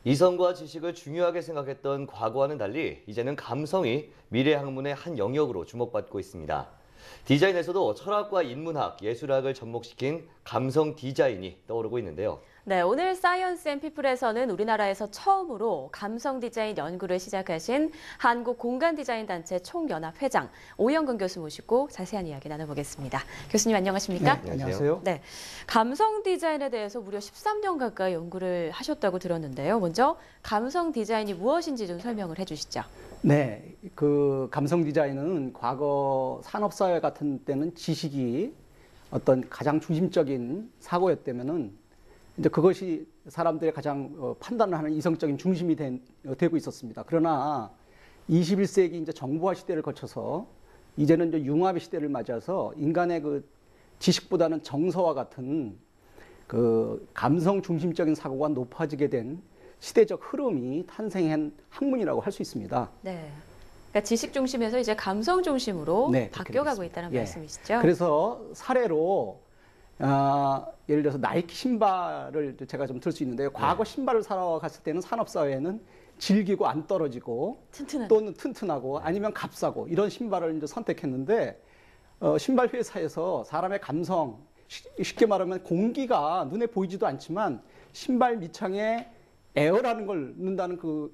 이성과 지식을 중요하게 생각했던 과거와는 달리 이제는 감성이 미래 학문의 한 영역으로 주목받고 있습니다. 디자인에서도 철학과 인문학, 예술학을 접목시킨 감성 디자인이 떠오르고 있는데요. 네, 오늘 사이언스 앤 피플에서는 우리나라에서 처음으로 감성 디자인 연구를 시작하신 한국공간디자인단체 총연합회장 오영근 교수 모시고 자세한 이야기 나눠보겠습니다. 교수님 안녕하십니까? 네, 안녕하세요. 네, 감성 디자인에 대해서 무려 13년 가까이 연구를 하셨다고 들었는데요. 먼저 감성 디자인이 무엇인지 좀 설명을 해주시죠. 네, 그 감성 디자인은 과거 산업사회 같은 때는 지식이 어떤 가장 중심적인 사고였다면은 이제 그것이 사람들의 가장 판단을 하는 이성적인 중심이 되고 있었습니다. 그러나 21세기 이제 정보화 시대를 거쳐서 이제는 이제 융합의 시대를 맞아서 인간의 그 지식보다는 정서와 같은 그 감성 중심적인 사고가 높아지게 된 시대적 흐름이 탄생한 학문이라고 할 수 있습니다. 네. 그러니까 지식 중심에서 이제 감성 중심으로 네, 바뀌어가고 있다는 말씀이시죠? 그래서 사례로 예를 들어서 나이키 신발을 제가 좀 들 수 있는데요. 과거 신발을 사러 갔을 때는 산업사회에는 질기고 안 떨어지고 또는 튼튼하고 아니면 값싸고 이런 신발을 이제 선택했는데 신발 회사에서 사람의 감성, 쉽게 말하면 공기가 눈에 보이지도 않지만 신발 밑창에 에어라는 걸 넣는다는 그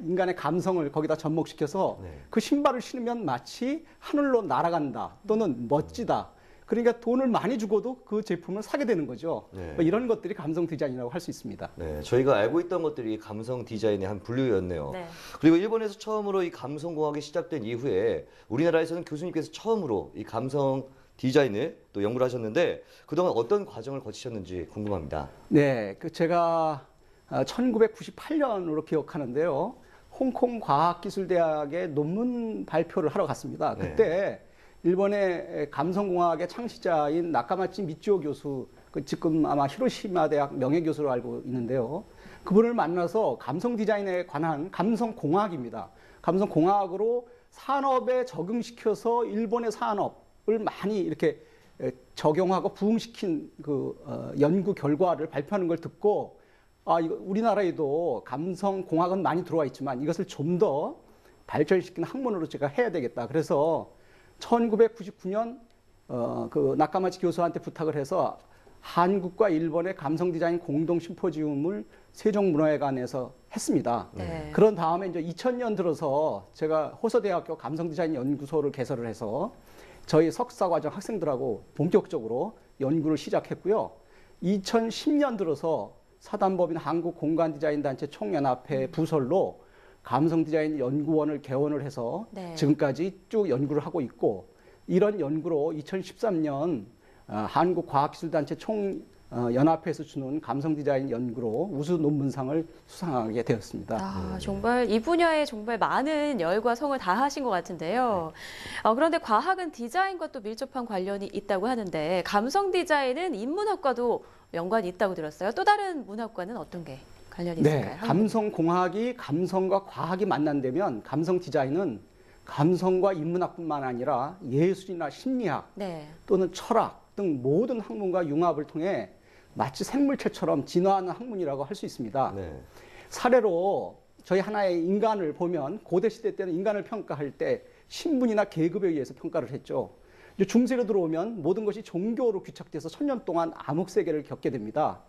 인간의 감성을 거기다 접목시켜서 그 신발을 신으면 마치 하늘로 날아간다 또는 멋지다. 그러니까 돈을 많이 주고도 그 제품을 사게 되는 거죠. 네. 이런 것들이 감성 디자인이라고 할 수 있습니다. 네, 저희가 알고 있던 것들이 감성 디자인의 한 분류였네요. 네. 그리고 일본에서 처음으로 이 감성공학이 시작된 이후에 우리나라에서는 교수님께서 처음으로 이 감성 디자인을 또 연구를 하셨는데 그동안 어떤 과정을 거치셨는지 궁금합니다. 네, 제가 1998년으로 기억하는데요. 홍콩 과학기술대학에 논문 발표를 하러 갔습니다. 그때 일본의 감성공학의 창시자인 나카마치 미치오 교수, 지금 아마 히로시마 대학 명예교수로 알고 있는데요. 그분을 만나서 감성 디자인에 관한 감성공학입니다. 감성공학으로 산업에 적용시켜서 일본의 산업을 많이 이렇게 적용하고 부흥시킨 연구 결과를 발표하는 걸 듣고 이거 우리나라에도 감성공학은 많이 들어와 있지만 이것을 좀 더 발전시킨 학문으로 제가 해야 되겠다. 그래서 1999년 그 나카마치 교수한테 부탁을 해서 한국과 일본의 감성 디자인 공동 심포지움을 세종문화회관에서 했습니다. 네. 그런 다음에 이제 2000년 들어서 제가 호서대학교 감성 디자인 연구소를 개설을 해서 저희 석사과정 학생들하고 본격적으로 연구를 시작했고요. 2010년 들어서 사단법인 한국공간디자인단체 총연합회 부설로 감성디자인 연구원을 개원을 해서 지금까지 쭉 연구를 하고 있고 이런 연구로 2013년 한국과학기술단체 총연합회에서 주는 감성디자인 연구로 우수 논문상을 수상하게 되었습니다. 정말 이 분야에 정말 많은 열과 성을 다하신 것 같은데요. 그런데 과학은 디자인과 또 밀접한 관련이 있다고 하는데 감성 디자인은 인문학과도 연관이 있다고 들었어요. 또 다른 문학과는 어떤 게 관련이 있을까요? 네, 감성공학이 감성과 과학이 만난다면 감성 디자인은 감성과 인문학뿐만 아니라 예술이나 심리학 또는 철학 등 모든 학문과 융합을 통해 마치 생물체처럼 진화하는 학문이라고 할 수 있습니다. 사례로 저희 하나의 인간을 보면 고대 시대 때는 인간을 평가할 때 신분이나 계급에 의해서 평가를 했죠. 이제 중세로 들어오면 모든 것이 종교로 귀착돼서 천년 동안 암흑세계를 겪게 됩니다.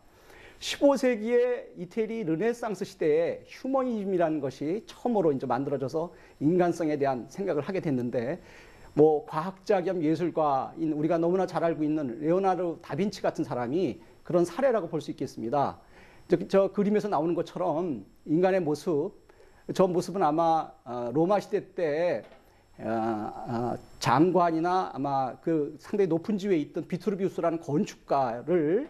15세기의 이태리 르네상스 시대에 휴머니즘이라는 것이 처음으로 이제 만들어져서 인간성에 대한 생각을 하게 됐는데 과학자 겸 예술가인 우리가 너무나 잘 알고 있는 레오나르도 다빈치 같은 사람이 그런 사례라고 볼 수 있겠습니다. 저 그림에서 나오는 것처럼 인간의 모습, 저 모습은 아마 로마 시대 때 장관이나 아마 그 상당히 높은 지위에 있던 비트루비우스라는 건축가를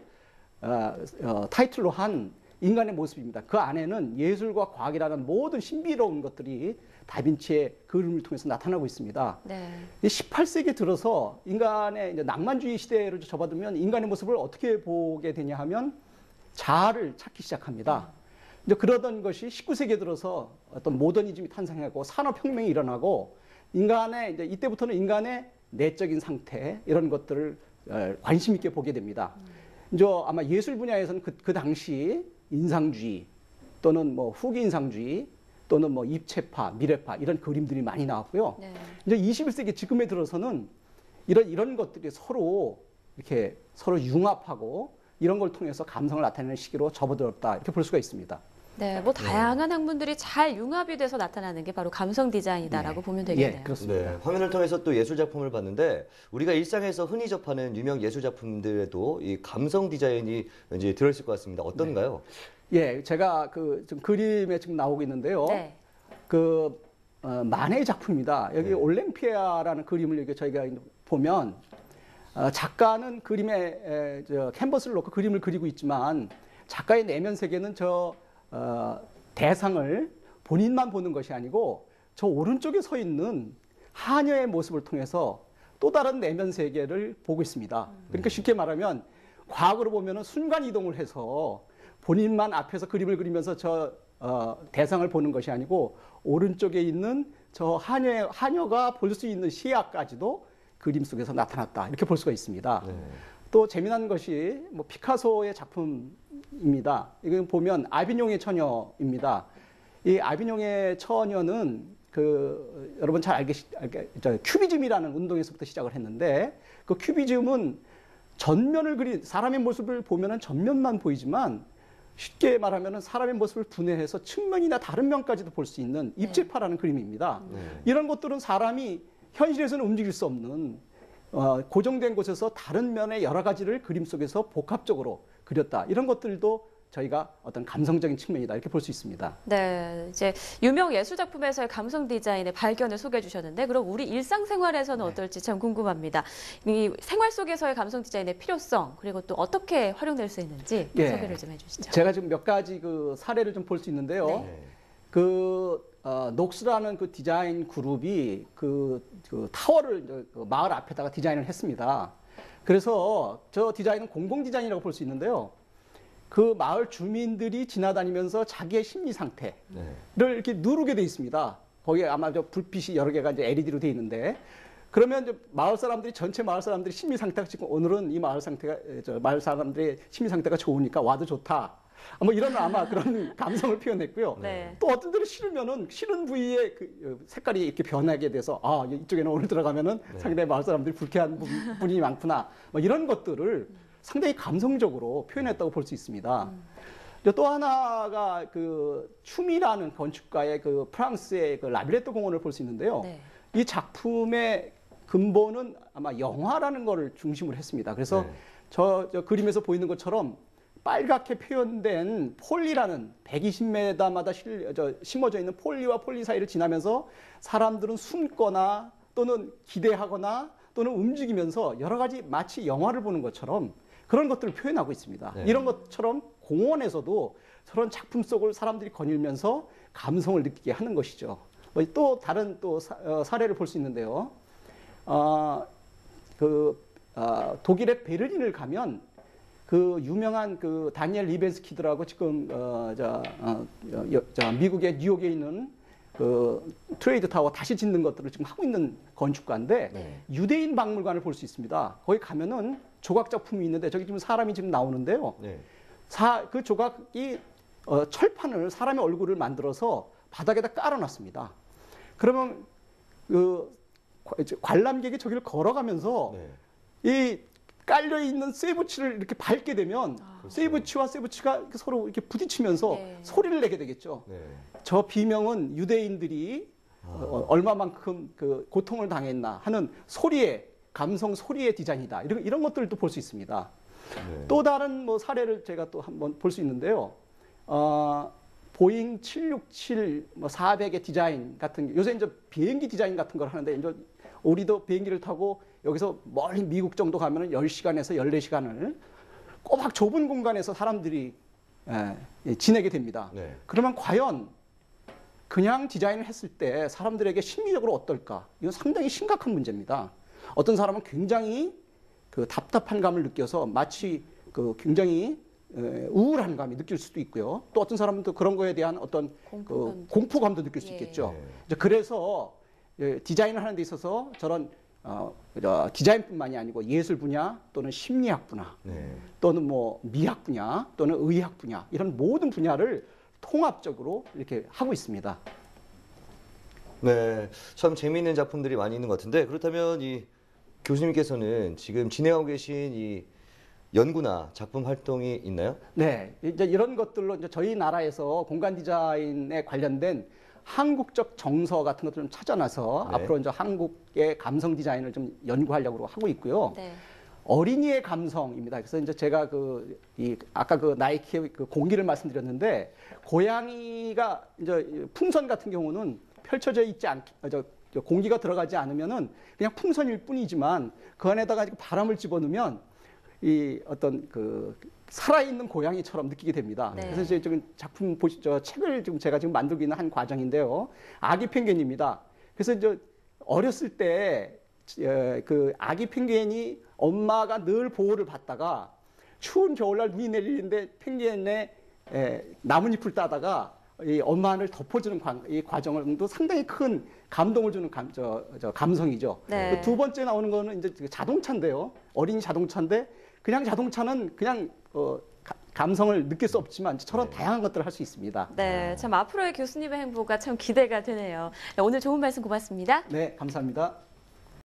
타이틀로 한 인간의 모습입니다. 그 안에는 예술과 과학이라는 모든 신비로운 것들이 다빈치의 그림을 통해서 나타나고 있습니다. 18세기 들어서 인간의 이제 낭만주의 시대를 접어들면 인간의 모습을 어떻게 보게 되냐 하면 자아를 찾기 시작합니다. 이제 그러던 것이 19세기에 들어서 어떤 모더니즘이 탄생하고 산업혁명이 일어나고 인간의 이제 이때부터는 인간의 내적인 상태 이런 것들을 관심 있게 보게 됩니다. 이제 아마 예술 분야에서는 그 당시 인상주의 또는 뭐 후기인상주의 또는 뭐 입체파, 미래파 이런 그림들이 많이 나왔고요. 네. 이제 21세기 지금에 들어서는 이런 것들이 서로 이렇게 서로 융합하고 이런 걸 통해서 감성을 나타내는 시기로 접어들었다 이렇게 볼 수가 있습니다. 네, 뭐 다양한 학문들이 잘 융합이 돼서 나타나는 게 바로 감성 디자인이다라고 보면 되겠네요. 예, 그렇습니다. 네, 화면을 통해서 또 예술 작품을 봤는데 우리가 일상에서 흔히 접하는 유명 예술 작품들에도 이 감성 디자인이 왠지 들어있을 것 같습니다. 어떤가요? 예, 제가 지금 그림에 지금 나오고 있는데요. 네. 만해의 작품입니다. 여기 네. 올랭피아라는 그림을 이렇게 저희가 보면 작가는 그림에 캔버스를 놓고 그림을 그리고 있지만 작가의 내면 세계는 대상을 본인만 보는 것이 아니고 저 오른쪽에 서 있는 하녀의 모습을 통해서 또 다른 내면 세계를 보고 있습니다. 그러니까 쉽게 말하면 과거로 보면은 순간 이동을 해서 본인만 앞에서 그림을 그리면서 대상을 보는 것이 아니고 오른쪽에 있는 저 하녀가 볼 수 있는 시야까지도 그림 속에서 나타났다 이렇게 볼 수가 있습니다. 네. 또 재미난 것이 뭐 피카소의 작품입니다. 이거 보면 아비뇽의 처녀입니다. 이 아비뇽의 처녀는 여러분 잘 큐비즘이라는 운동에서부터 시작을 했는데 그 큐비즘은 전면을 그린 사람의 모습을 보면은 전면만 보이지만 쉽게 말하면은 사람의 모습을 분해해서 측면이나 다른 면까지도 볼 수 있는 입체파라는 그림입니다. 네. 이런 것들은 사람이 현실에서는 움직일 수 없는 고정된 곳에서 다른 면의 여러 가지를 그림 속에서 복합적으로 그렸다. 이런 것들도 저희가 어떤 감성적인 측면이다 이렇게 볼 수 있습니다. 네, 이제 유명 예술 작품에서의 감성 디자인의 발견을 소개해 주셨는데 그럼 우리 일상생활에서는 어떨지 참 궁금합니다. 이 생활 속에서의 감성 디자인의 필요성 그리고 또 어떻게 활용될 수 있는지 소개를 좀 해주시죠. 제가 지금 몇 가지 사례를 좀 볼 수 있는데요. 네. 녹스라는 그 디자인 그룹이 타워를 마을 앞에다가 디자인을 했습니다. 그래서 저 디자인은 공공 디자인이라고 볼 수 있는데요. 그 마을 주민들이 지나다니면서 자기의 심리 상태를 이렇게 누르게 돼 있습니다. 거기에 아마 불빛이 여러 개가 이제 LED로 돼 있는데 그러면 이제 전체 마을 사람들이 심리 상태가 지금 오늘은 이 마을 사람들의 심리 상태가 좋으니까 와도 좋다. 뭐 이런 아마 그런 감성을 표현했고요. 네. 또 어떤 데는 싫으면은 싫은 부위에 색깔이 이렇게 변하게 돼서 이쪽에는 오늘 들어가면은 상당히 마을 사람들이 불쾌한 분이 많구나. 뭐 이런 것들을 상당히 감성적으로 표현했다고 볼 수 있습니다. 또 하나가 춤이라는 건축가의 프랑스의 라빌레토 공원을 볼 수 있는데요. 네. 이 작품의 근본은 아마 영화라는 거를 중심으로 했습니다. 그래서 저 그림에서 보이는 것처럼 빨갛게 표현된 폴리라는 120m마다 심어져 있는 폴리와 폴리 사이를 지나면서 사람들은 숨거나 또는 기대하거나 또는 움직이면서 여러 가지 마치 영화를 보는 것처럼 그런 것들을 표현하고 있습니다. 네. 이런 것처럼 공원에서도 저런 작품 속을 사람들이 거닐면서 감성을 느끼게 하는 것이죠. 또 다른 사례를 볼 수 있는데요. 독일의 베를린을 가면 유명한 다니엘 리벤스키드라고 지금 미국의 뉴욕에 있는 트레이드 타워 다시 짓는 것들을 지금 하고 있는 건축가인데 유대인 박물관을 볼 수 있습니다. 거기 가면은 조각 작품이 있는데 저기 지금 사람이 지금 나오는데요. 그 조각이 철판을 사람의 얼굴을 만들어서 바닥에다 깔아놨습니다. 그러면 관람객이 저기를 걸어가면서 이 깔려 있는 쇠붙이를 이렇게 밟게 되면 쇠붙이와 쇠붙이가 서로 이렇게 부딪히면서 소리를 내게 되겠죠. 저 비명은 유대인들이 얼마만큼 고통을 당했나 하는 감성 소리의 디자인이다. 이런 것들도 볼 수 있습니다. 또 다른 사례를 제가 또 한번 볼 수 있는데요. 보잉 767, 400의 디자인 같은 요새 이제 비행기 디자인 같은 걸 하는데 이제 우리도 비행기를 타고 여기서 멀리 미국 정도 가면은 10시간에서 14시간을 꼬박 좁은 공간에서 사람들이 지내게 됩니다. 그러면 과연 그냥 디자인을 했을 때 사람들에게 심리적으로 어떨까? 이건 상당히 심각한 문제입니다. 어떤 사람은 굉장히 답답한 감을 느껴서 마치 굉장히 우울한 감이 느낄 수도 있고요. 또 어떤 사람은 또 그런 거에 대한 어떤 공포감도 느낄 수 있겠죠. 그래서 디자인을 하는 데 있어서 저런 디자인뿐만이 아니고 예술 분야 또는 심리학 분야 또는 미학 분야 또는 의학 분야 이런 모든 분야를 통합적으로 이렇게 하고 있습니다. 네, 참 재미있는 작품들이 많이 있는 것 같은데 그렇다면 이 교수님께서는 지금 진행하고 계신 이 연구나 작품 활동이 있나요? 네, 이제 이런 것들로 이제 저희 나라에서 공간 디자인에 관련된 한국적 정서 같은 것들을 좀 찾아놔서 네. 앞으로 이제 한국의 감성 디자인을 좀 연구하려고 하고 있고요. 네. 어린이의 감성입니다. 그래서 이제 제가 아까 그 나이키의 그 공기를 말씀드렸는데 고양이가 이제 풍선 같은 경우는 펼쳐져 있지 공기가 들어가지 않으면은 그냥 풍선일 뿐이지만 그 안에다가 바람을 집어넣으면 이 어떤 그 살아있는 고양이처럼 느끼게 됩니다. 네. 그래서 이제 지금 작품 보시죠. 책을 지금 제가 지금 만들고 있는 한 과정인데요. 아기 펭귄입니다. 그래서 이제 어렸을 때 그 아기 펭귄이 엄마가 늘 보호를 받다가 추운 겨울날 눈이 내리는데 펭귄의 나뭇잎을 따다가 이 엄마를 덮어주는 이 과정도 상당히 큰 감동을 주는 감성이죠. 네. 두 번째 나오는 거는 이제 자동차인데요. 어린이 자동차인데 그냥 자동차는 그냥 감성을 느낄 수 없지만 저런 다양한 것들을 할 수 있습니다. 네, 참 앞으로의 교수님의 행보가 참 기대가 되네요. 네, 오늘 좋은 말씀 고맙습니다. 네, 감사합니다.